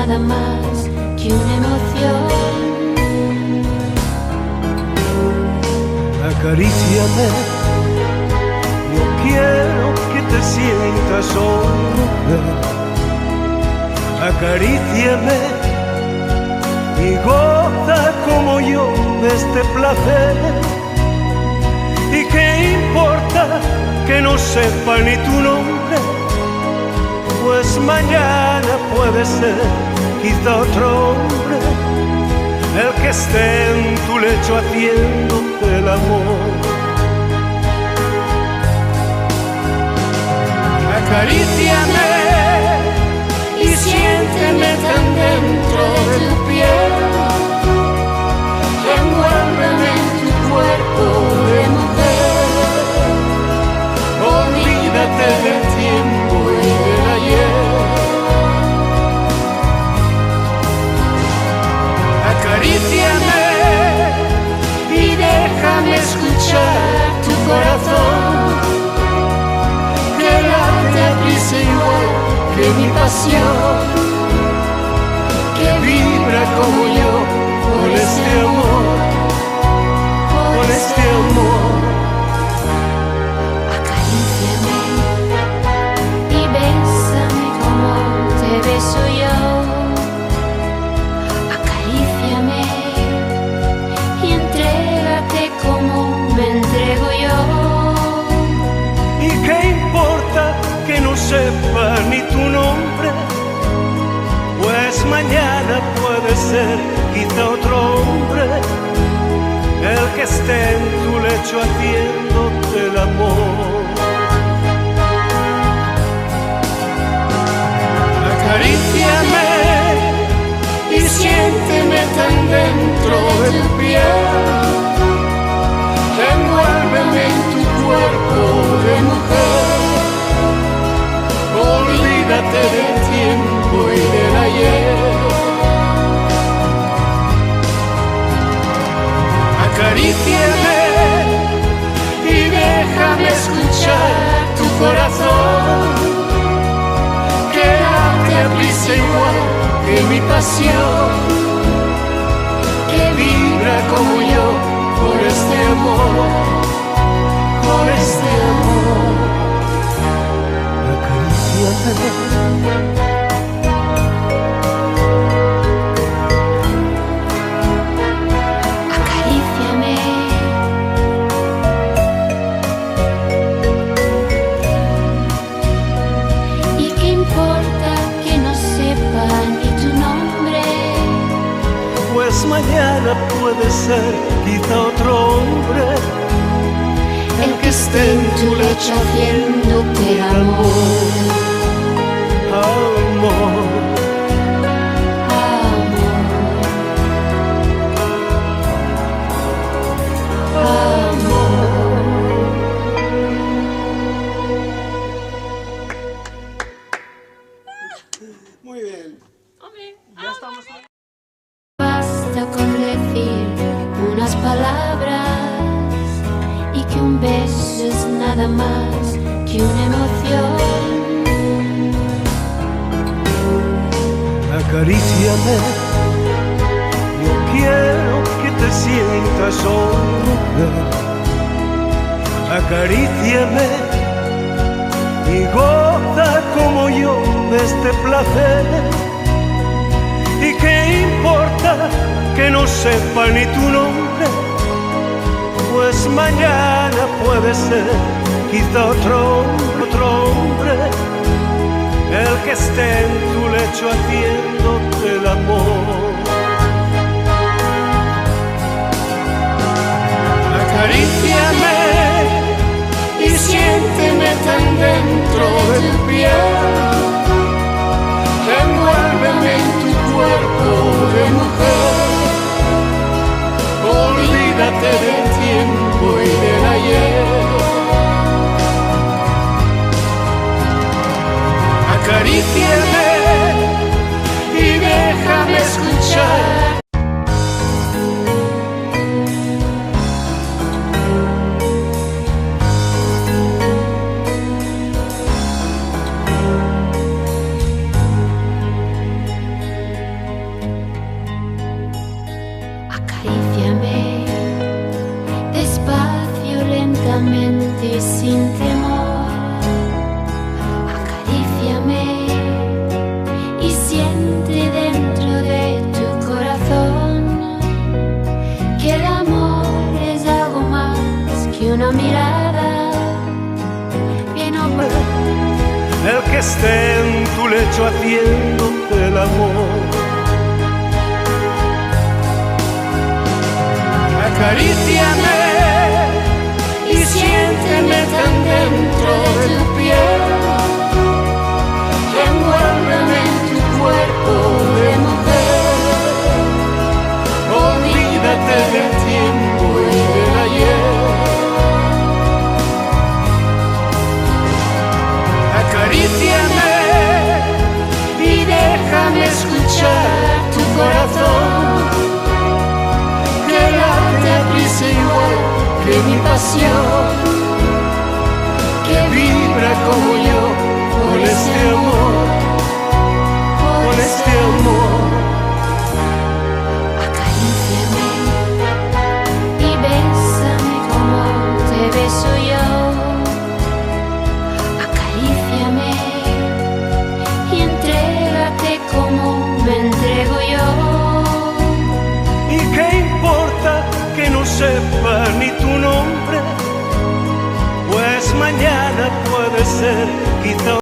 nada más que una emoción. Acaríciame, yo quiero que te sientas hoy mujer. Acaríciame y goza como yo de este placer. ¿Y qué importa que no sepa ni tu nombre? Pues mañana puede ser quizá otro hombre el que esté en tu lecho haciéndote el amor. Acaríciame y siénteme tan dentro de tu piel. Envuélveme en tu cuerpo de mujer. Olvídate del tiempo y del ayer. Acaríciame y déjame escuchar tu corazón, que late a prisa igual que mi pasión, que vibra como yo por este amor, por este amor. Acaríciame y bésame como te beso yo. Acaríciame y entrégate como me entrego yo. ¿Y qué importa que no sepa ni tu nombre? Pues mañana puede ser quizá otro hombre el que esté en tu lecho haciéndote el amor. Acaríciame y siénteme tan dentro de tu piel. Envuélveme en tu cuerpo de mujer. Olvídate del tiempo y del ayer. Acaríciame y déjame escuchar tu corazón, que late a prisa igual que mi pasión, que vibra como yo por este amor, por este amor. Acaríciame. Acaríciame y qué importa que no sepa ni tu nombre. Pues mañana puede ser quizá otro hombre El que esté en tu lecho haciéndote el amor. amor. Muy bien. Ya estamos. Basta con decir unas palabras y que un beso es nada más que una emoción. Acaríciame, yo quiero que te sientas hoy mujer. Acaríciame y goza como yo de este placer. ¿Y qué importa que no sepa ni tu nombre? Pues mañana puede ser quizá otro hombre el que esté en tu lecho haciéndote el amor. Acaríciame y siénteme tan dentro de tu piel. Envuélveme en tu cuerpo de mujer. Olvídate del tiempo y del ayer. Acaríciame y déjame escuchar. que esté en tu lecho haciéndote el amor. Acaríciame y siénteme tan dentro de tu piel. Envuélveme en tu cuerpo de mujer. Olvídate del tiempo y del ayer. Acaríciame y déjame escuchar tu corazón, que late a prisa igual que mi pasión, que vibra como yo por este amor, por este amor. Acaríciame y bésame como te beso yo. Acaríciame y entrégate como me entrego yo. ¿Y qué importa que no sepa ni tu nombre? Pues mañana puede ser quizá